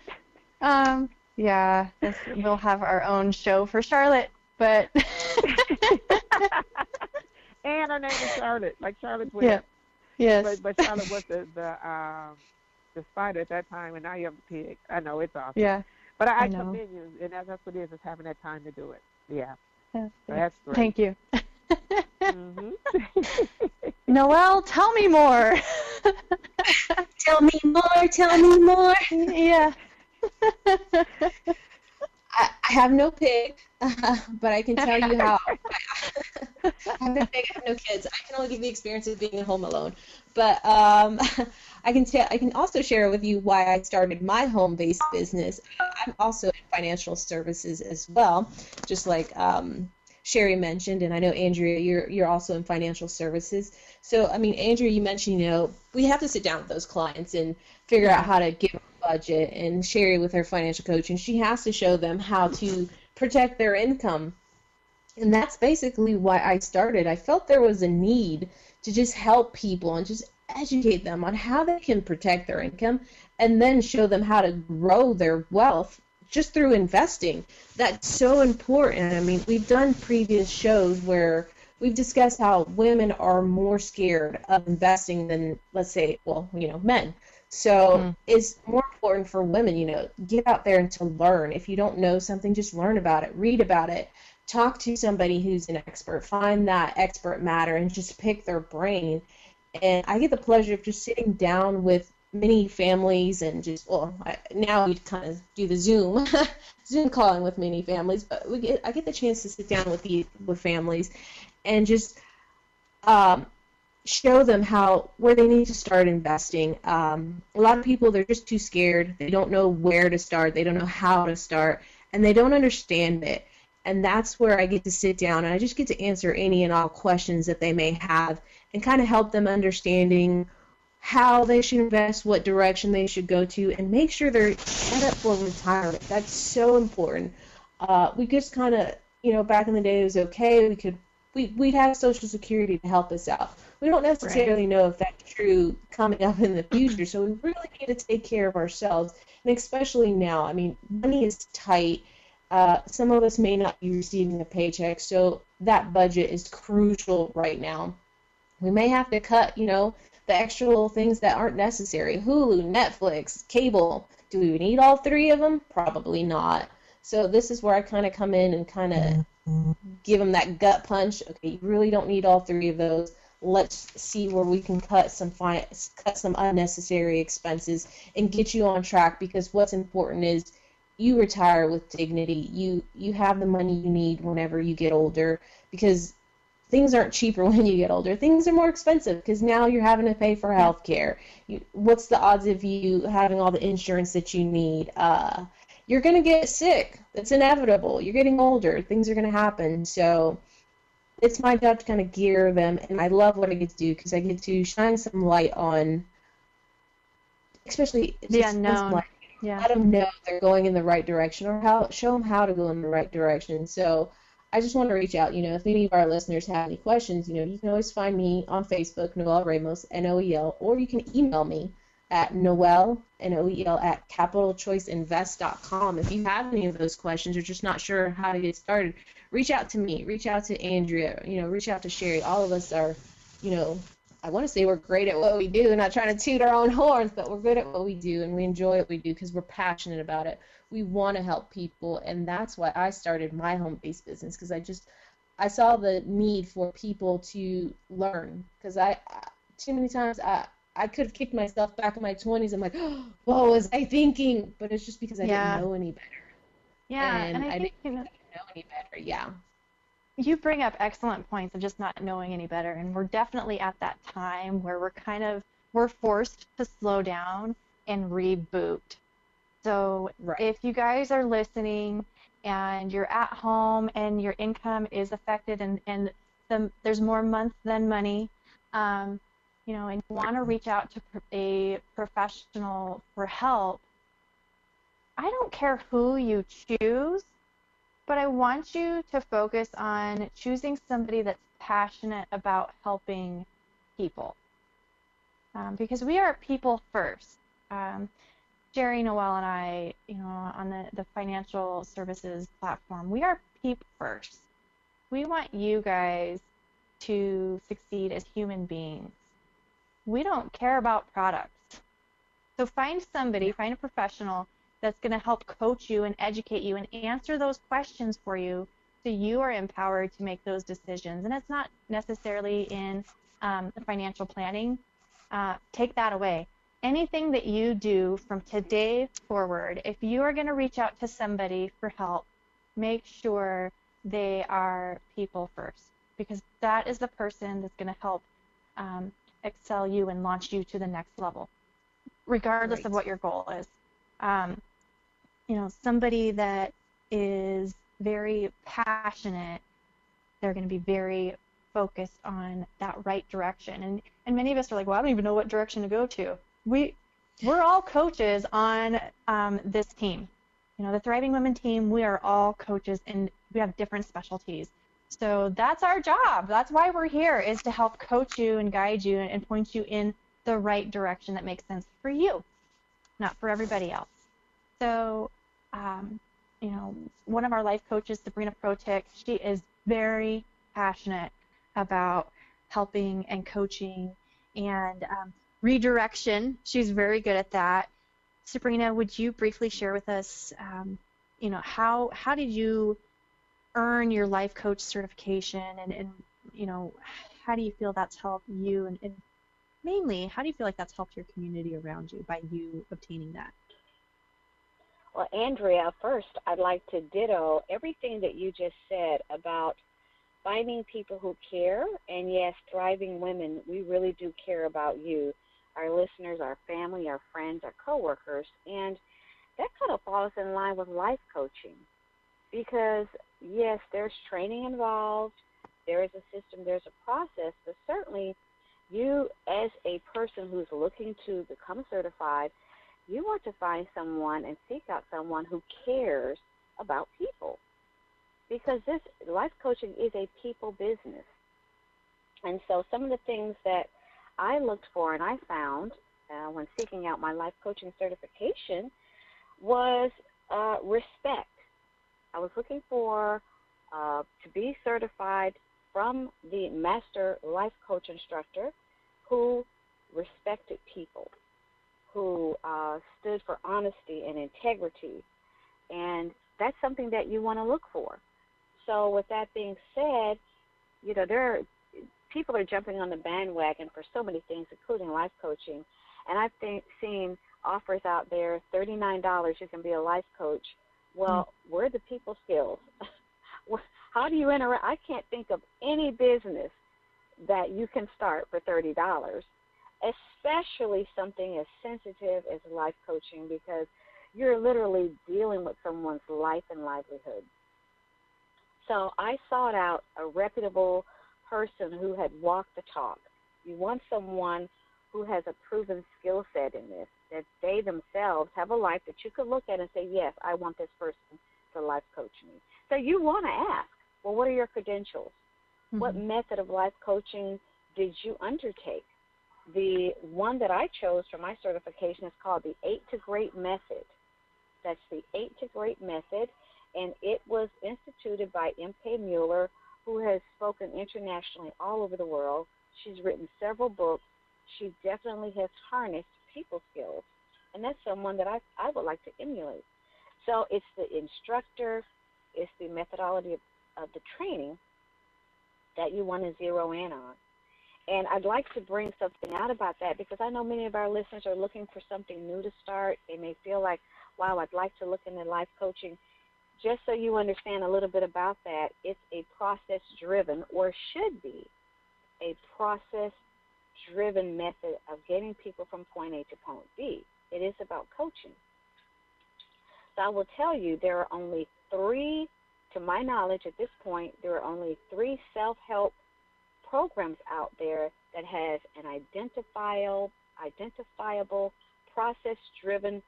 Yeah, we'll have our own show for Charlotte, but... And her name is Charlotte, like Charlotte's Web. Yeah. Yes. But Charlotte was the spider at that time, and now you have the pig. I know, it's awesome. Yeah. But I commend you, and that's what it is having that time to do it. Yeah. So that's great. Thank you. Mm-hmm. Noelle, tell me more. Tell me more, tell me more. Yeah. I have no pig, but I can tell you how. I have no pig, I have no kids. I can only give the experience of being at home alone. But I can also share with you why I started my home-based business. I'm also in financial services as well, just like Sherry mentioned, and I know Andrea, you're also in financial services. So, I mean, Andrea, you mentioned, we have to sit down with those clients and figure out how to give them a budget, and Sherry with her financial coaching, she has to show them how to protect their income. And that's basically why I started. I felt there was a need to just help people and just educate them on how they can protect their income and then show them how to grow their wealth just through investing. That's so important. I mean, we've done previous shows where we've discussed how women are more scared of investing than, let's say, men. So it's more important for women, get out there and to learn. If you don't know something, just learn about it, read about it, talk to somebody who's an expert, find that expert matter and just pick their brain. And I get the pleasure of just sitting down with many families and now we kind of do the Zoom calling with many families, but I get the chance to sit down with families and just show them where they need to start investing. A lot of people, they're just too scared. They don't know where to start. They don't know how to start, and they don't understand it. And that's where I get to sit down and I just get to answer any and all questions that they may have and kind of help them understanding how they should invest, what direction they should go to, and make sure they're set up for retirement. That's so important. We just kind of, back in the day it was okay. We'd have Social Security to help us out. We don't necessarily know if that's true coming up in the future, so we really need to take care of ourselves, and especially now. I mean, money is tight. Some of us may not be receiving a paycheck, so that budget is crucial right now. We may have to cut, the extra little things that aren't necessary. Hulu, Netflix, cable. Do we need all three of them? Probably not. So this is where I kind of come in and kind of give them that gut punch. Okay, you really don't need all three of those. Let's see where we can cut some unnecessary expenses and get you on track, because what's important is you retire with dignity. You have the money you need whenever you get older, because things aren't cheaper when you get older. Things are more expensive because now you're having to pay for health care. What's the odds of you having all the insurance that you need? You're going to get sick. That's inevitable. You're getting older. Things are going to happen. So it's my job to kind of gear them, and I love what I get to do because I get to shine some light on, especially the unknown. Let them know they're going in the right direction, or show them how to go in the right direction. So I just want to reach out. If any of our listeners have any questions, you can always find me on Facebook, Noelle Ramos, Noel, or you can email me, at Noel, Noel, at capitalchoiceinvest.com. If you have any of those questions or just not sure how to get started, reach out to me, reach out to Andrea, reach out to Sherry. All of us are, I want to say we're great at what we do, not trying to toot our own horns, but we're good at what we do and we enjoy what we do because we're passionate about it. We want to help people, and that's why I started my home-based business, because I saw the need for people to learn, because too many times I could have kicked myself back in my 20s. I'm like, oh, what was I thinking? But it's just because I didn't know any better. Yeah, And and I think didn't know any better. Yeah. you bring up excellent points of just not knowing any better, and we're definitely at that time where we're forced to slow down and reboot. So Right. if you guys are listening and you're at home and your income is affected and there's more month than money, and you want to reach out to a professional for help, I don't care who you choose, but I want you to focus on choosing somebody that's passionate about helping people, because we are people first. Jerry, Noel, and I, on the financial services platform, we are people first. We want you guys to succeed as human beings. We don't care about products. So find a professional that's going to help coach you and educate you and answer those questions for you so you are empowered to make those decisions. And it's not necessarily in the financial planning. Take that away. Anything that you do from today forward, if you are going to reach out to somebody for help, make sure they are people first, because that is the person that's going to help excel you and launch you to the next level, regardless of what your goal is. Somebody that is very passionate, they're going to be very focused on that right direction. And many of us are like, well, I don't even know what direction to go to. We're all coaches on this team. The Thriving Women team, we are all coaches and we have different specialties. So that's our job. That's why we're here, is to help coach you and guide you and point you in the right direction that makes sense for you, not for everybody else. So, one of our life coaches, Sabrina Protic, she is very passionate about helping and coaching and redirection. She's very good at that. Sabrina, would you briefly share with us, how did you earn your life coach certification, and how do you feel that's helped you, and mainly, how do you feel like that's helped your community around you by you obtaining that? Well, Andrea, first, I'd like to ditto everything that you just said about finding people who care. And yes, Thriving Women, we really do care about you, our listeners, our family, our friends, our coworkers. And that kind of falls in line with life coaching, because yes, there's training involved, there is a system, there's a process, but certainly you, as a person who's looking to become certified, you want to find someone and seek out someone who cares about people, because this life coaching is a people business. And so some of the things that I looked for and I found when seeking out my life coaching certification was respect. I was looking for to be certified from the master life coach instructor who respected people, who stood for honesty and integrity. And that's something that you want to look for. So with that being said, people are jumping on the bandwagon for so many things, including life coaching. And I've seen offers out there, $39, you can be a life coach. Well, where are the people skills? How do you interact? I can't think of any business that you can start for $30, especially something as sensitive as life coaching, because you're literally dealing with someone's life and livelihood. So I sought out a reputable person who had walked the talk. You want someone who has a proven skill set in this, that they themselves have a life that you could look at and say, yes, I want this person to life coach me. So you want to ask, well, what are your credentials? Mm-hmm. What method of life coaching did you undertake? The one that I chose for my certification is called the 8 to Great Method. That's the 8 to Great Method, and it was instituted by M.K. Mueller, who has spoken internationally all over the world. She's written several books. She definitely has harnessed people skills, and that's someone that I would like to emulate. So it's the instructor, it's the methodology of the training that you want to zero in on. And I'd like to bring something out about that because I know many of our listeners are looking for something new to start. They may feel like, wow, I'd like to look into life coaching. Just so you understand a little bit about that, it's a process-driven, or should be, a process-driven method of getting people from point A to point B. It is about coaching. So I will tell you there are only 3, to my knowledge at this point, there are only 3 self-help programs out there that has an identifiable process-driven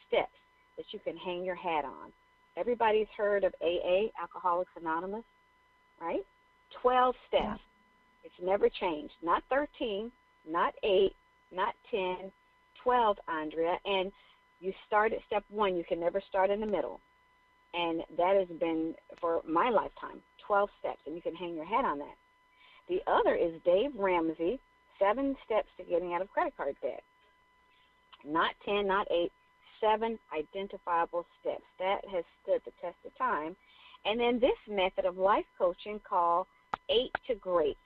steps that you can hang your hat on. Everybody's heard of AA, Alcoholics Anonymous, right? 12 steps. Yeah. It's never changed. Not 13, not 8, not 10, 12, Andrea. And you start at step 1. You can never start in the middle. And that has been, for my lifetime, 12 steps, and you can hang your hat on that. The other is Dave Ramsey, 7 steps to getting out of credit card debt. Not 10, not 8, 7 identifiable steps. That has stood the test of time. And then this method of life coaching called 8 to Great.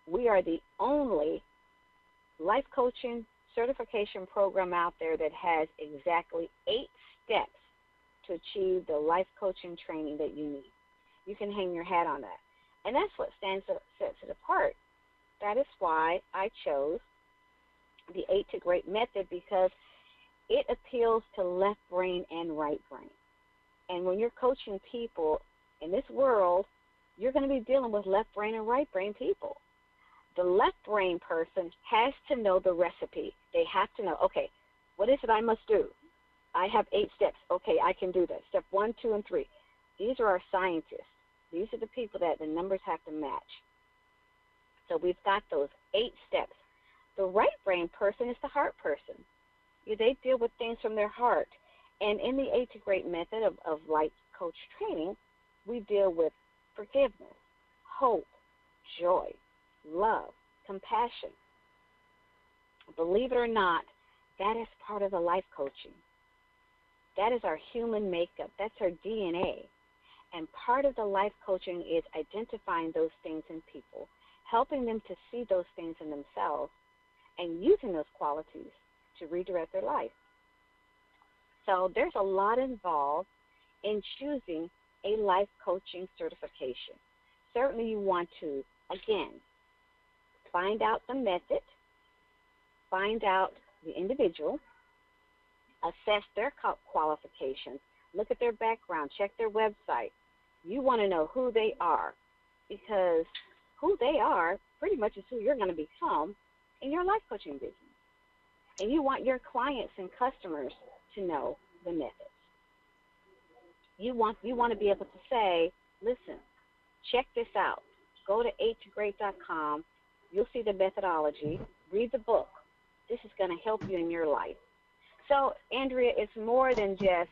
We are the only life coaching certification program out there that has exactly 8 steps to achieve the life coaching training that you need. You can hang your hat on that. And that's what sets it apart. That is why I chose the 8 to Great method, because it appeals to left brain and right brain. And when you're coaching people in this world, you're going to be dealing with left brain and right brain people. The left brain person has to know the recipe. They have to know, okay, what is it I must do? I have 8 steps. Okay, I can do that. Step 1, 2, and 3. These are our scientists. These are the people that the numbers have to match. So we've got those 8 steps. The right brain person is the heart person. They deal with things from their heart. And in the 8 to Great method of life coach training, we deal with forgiveness, hope, joy, love, compassion. Believe it or not, that is part of the life coaching. That is our human makeup. That's our DNA. And part of the life coaching is identifying those things in people, helping them to see those things in themselves, and using those qualities to redirect their life. So there's a lot involved in choosing a life coaching certification. Certainly you want to, again, find out the method, find out the individual, assess their qualifications, look at their background, check their website. You want to know who they are, because who they are pretty much is who you're going to become in your life coaching business. And you want your clients and customers to know the methods. You want to be able to say, listen, check this out. Go to 8togreat.com. You'll see the methodology. Read the book. This is going to help you in your life. So, Andrea, it's more than just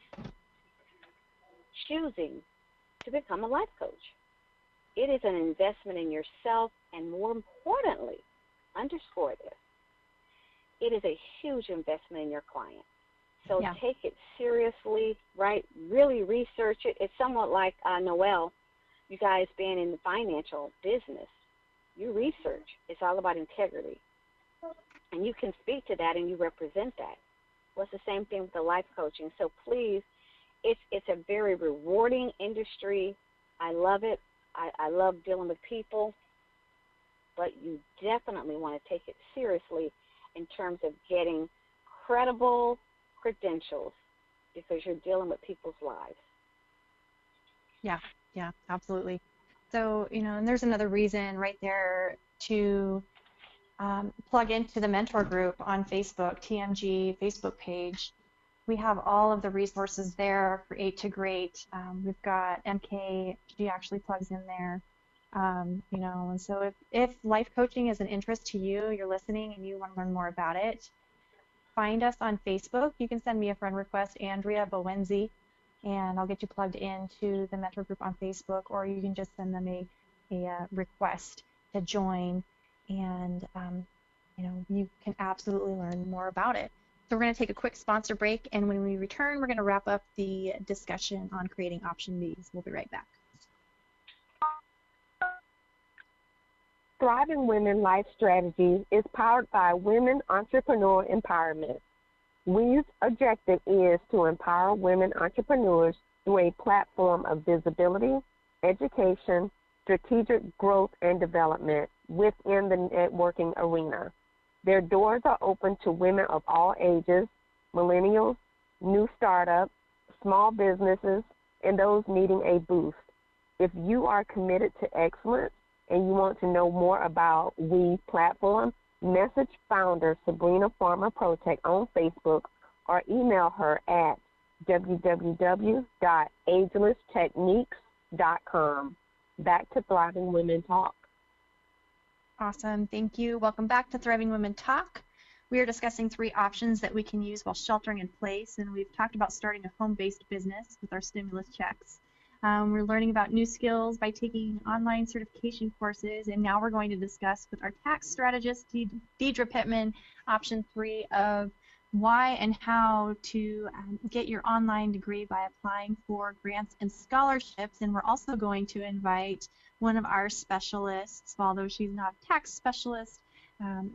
choosing to become a life coach. It is an investment in yourself, and more importantly, underscore this, it is a huge investment in your client. So take it seriously, right? Really research it. It's somewhat like Noelle, you guys being in the financial business. You research. It's all about integrity. And you can speak to that and you represent that. Well, it's the same thing with the life coaching. So please, it's a very rewarding industry. I love it. I love dealing with people. But you definitely want to take it seriously in terms of getting credible credentials, because you're dealing with people's lives. Yeah, absolutely. So, and there's another reason right there to plug into the mentor group on Facebook, TMG Facebook page. We have all of the resources there for 8 to Great. We've got MK, she actually plugs in there. And so if life coaching is an interest to you, you're listening and you want to learn more about it, find us on Facebook. You can send me a friend request, Andrea Bowenzi, and I'll get you plugged into the mentor group on Facebook, or you can just send them a request to join, and you can absolutely learn more about it. So we're going to take a quick sponsor break, and when we return, we're going to wrap up the discussion on creating option Bs. We'll be right back. Thriving Women Life Strategy is powered by Women Entrepreneur Empowerment. WE's objective is to empower women entrepreneurs through a platform of visibility, education, strategic growth, and development within the networking arena. Their doors are open to women of all ages, millennials, new startups, small businesses, and those needing a boost. If you are committed to excellence and you want to know more about WE platform, message founder Sabrina Farmer Protect on Facebook or email her at www.agelesstechniques.com. Back to Thriving Women Talk. Awesome. Thank you. Welcome back to Thriving Women Talk. We are discussing 3 options that we can use while sheltering in place, and we've talked about starting a home-based business with our stimulus checks. We're learning about new skills by taking online certification courses, and now we're going to discuss with our tax strategist, Deidre Pittman, option 3 of why and how to get your online degree by applying for grants and scholarships. And we're also going to invite one of our specialists, although she's not a tax specialist.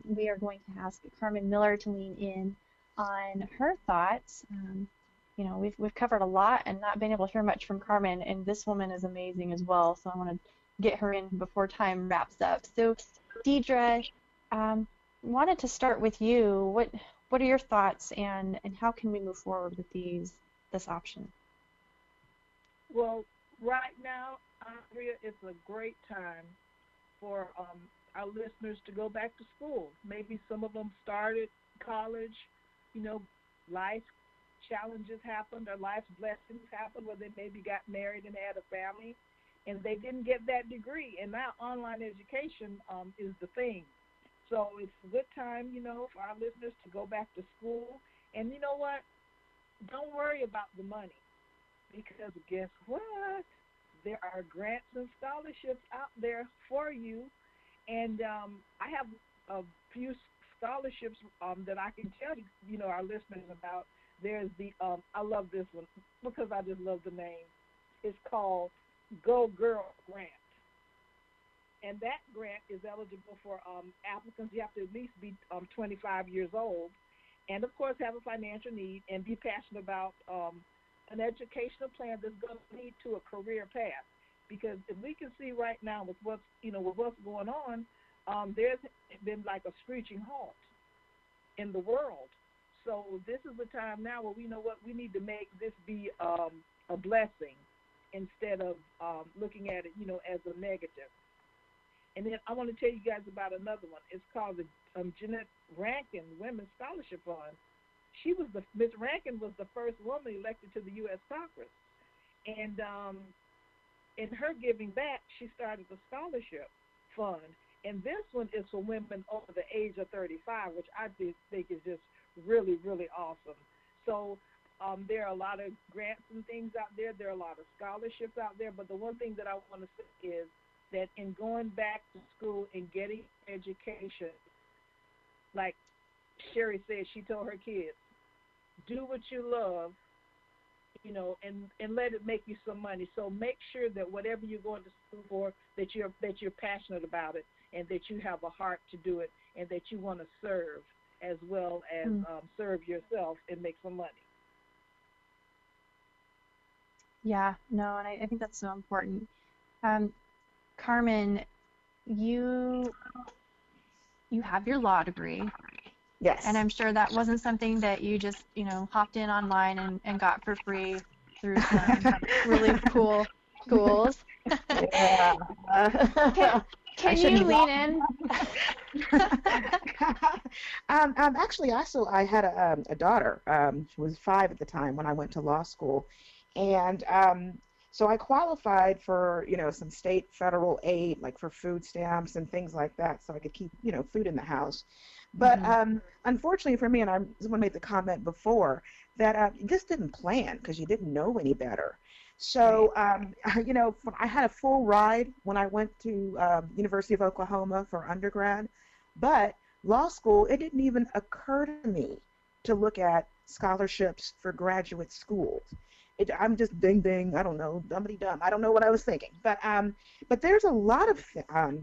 We are going to ask Carmen Miller to lean in on her thoughts. We've covered a lot and not been able to hear much from Carmen, and this woman is amazing as well, so I want to get her in before time wraps up. So, Deidre, wanted to start with you. What are your thoughts, and how can we move forward with this option? Well, right now, Andrea, it's a great time for our listeners to go back to school. Maybe some of them started college, life challenges happened or life's blessings happened where they maybe got married and had a family and they didn't get that degree. And now online education is the thing. So it's a good time, for our listeners to go back to school. And you know what? Don't worry about the money, because guess what? There are grants and scholarships out there for you. And I have a few scholarships that I can tell you, our listeners about. There's the, I love this one because I just love the name. It's called Go Girl Grant. And that grant is eligible for applicants. You have to at least be 25 years old and, of course, have a financial need and be passionate about an educational plan that's going to lead to a career path. Because if we can see right now with what's going on, there's been like a screeching halt in the world. So this is the time now where we know what we need to make this be a blessing instead of looking at it, as a negative. And then I want to tell you guys about another one. It's called the Jeanette Rankin Women's Scholarship Fund. Miss Rankin was the first woman elected to the U.S. Congress. And in her giving back, she started a scholarship fund. And this one is for women over the age of 35, which I think is just really, really awesome. So there are a lot of grants and things out there. There are a lot of scholarships out there. But the one thing that I want to say is that in going back to school and getting education, like Sherry said, she told her kids, do what you love, and let it make you some money. So make sure that whatever you're going to school for, that you're passionate about it, and that you have a heart to do it, and that you want to serve as well as serve yourself and make some money. Yeah, no, and I think that's so important. Carmen, you have your law degree. Yes. And I'm sure that wasn't something that you just, hopped in online and got for free through some really cool schools. Yeah. Can you lean in? Actually, I had a daughter. She was 5 at the time when I went to law school, and So I qualified for, some state, federal aid, like for food stamps and things like that, so I could keep, food in the house. But unfortunately for me, and someone made the comment before, that you just didn't plan because you didn't know any better. So, I had a full ride when I went to University of Oklahoma for undergrad, but law school, it didn't even occur to me to look at scholarships for graduate schools. I'm just ding ding. I don't know, dumbity dumb. I don't know what I was thinking. But there's a lot of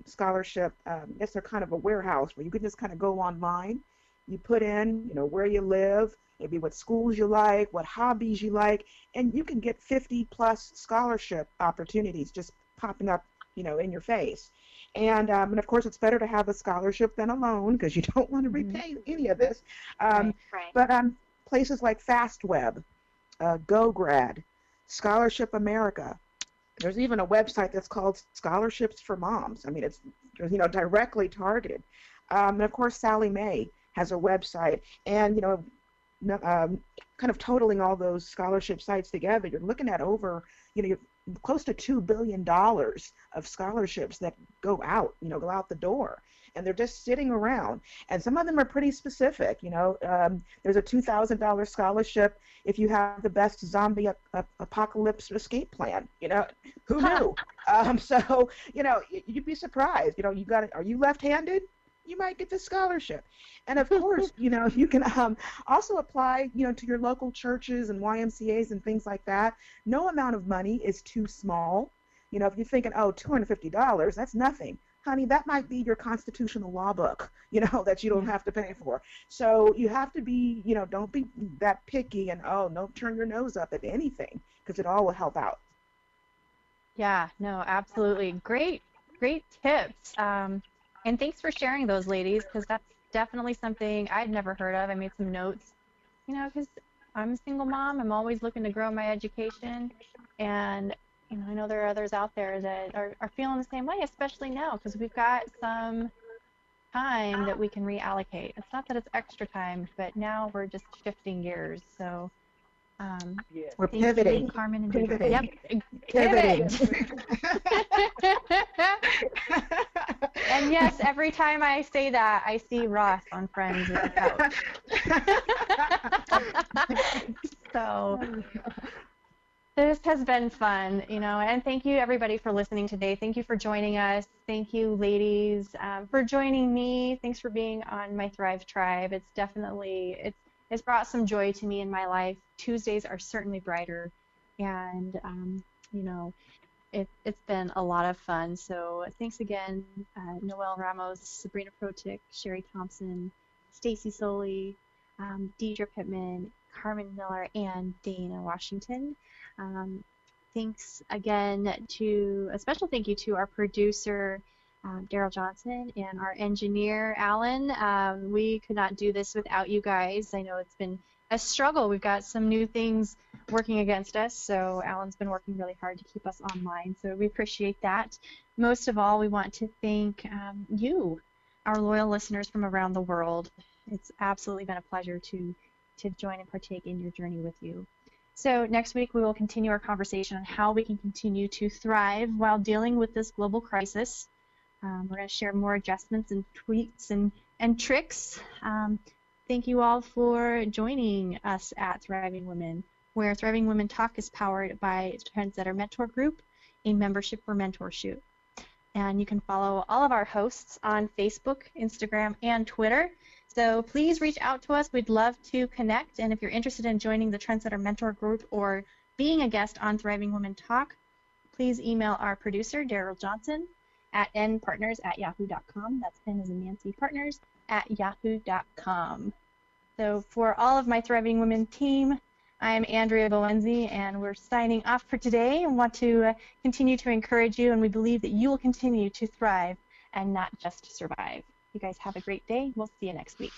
scholarship. I guess they're kind of a warehouse where you can just kind of go online. You put in, where you live, maybe what schools you like, what hobbies you like, and you can get 50 plus scholarship opportunities just popping up, in your face. And of course, it's better to have a scholarship than a loan because you don't want to repay any of this. Right. But places like FastWeb, GoGrad, Scholarship America. There's even a website that's called Scholarships for Moms. I mean, it's directly targeted. And of course, Sally Mae has a website, and kind of totaling all those scholarship sites together, you're looking at over close to $2 billion of scholarships that go out the door. And they're just sitting around. And some of them are pretty specific. There's a $2,000 scholarship if you have the best zombie apocalypse escape plan. Who knew? So you'd be surprised. Are you left-handed? You might get the scholarship. And of course, you can also apply, to your local churches and YMCAs and things like that. No amount of money is too small. If you're thinking, oh, $250, that's nothing. Honey, that might be your constitutional law book, that you don't have to pay for. So you have to be, don't be that picky and, don't turn your nose up at anything because it all will help out. Yeah, no, absolutely. Great tips. And thanks for sharing those, ladies, because that's definitely something I'd never heard of. I made some notes, because I'm a single mom. I'm always looking to grow my education. And, I know there are others out there that are feeling the same way, especially now, because we've got some time that we can reallocate. It's not that it's extra time, but now we're just shifting gears. So we're pivoting. You, Carmen and pivoting. Yep. Pivoting. And yes, every time I say that, I see Ross on Friends with the couch. So this has been fun, and thank you everybody for listening today. Thank you for joining us. Thank you, ladies, for joining me. Thanks for being on my Thrive Tribe. It's definitely, it's brought some joy to me in my life. Tuesdays are certainly brighter, and it's been a lot of fun. So thanks again, Noelle Ramos, Sabrina Protic, Sherry Thompson, Stacy Solie, Deidre Pittman, Carmen Miller, and Dana Washington. Thanks again a special thank you to our producer, Daryl Johnson, and our engineer, Alan. We could not do this without you guys. I know it's been a struggle. We've got some new things working against us, so Alan's been working really hard to keep us online, so we appreciate that. Most of all, we want to thank you, our loyal listeners from around the world. It's absolutely been a pleasure to join and partake in your journey with you. So next week we will continue our conversation on how we can continue to thrive while dealing with this global crisis. We're going to share more adjustments and tweaks and tricks. Thank you all for joining us at Thriving Women, where Thriving Women Talk is powered by Trendsetter Mentor Group, a membership for mentorship. And you can follow all of our hosts on Facebook, Instagram, and Twitter. So please reach out to us. We'd love to connect. And if you're interested in joining the Trendsetter Mentor Group or being a guest on Thriving Women Talk, please email our producer, Daryl Johnson, at npartners@yahoo.com. That's N as in Nancy, partners@yahoo.com. So for all of my Thriving Women team, I'm Andrea Boenzi, and we're signing off for today and want to continue to encourage you, and we believe that you will continue to thrive and not just survive. You guys have a great day. We'll see you next week.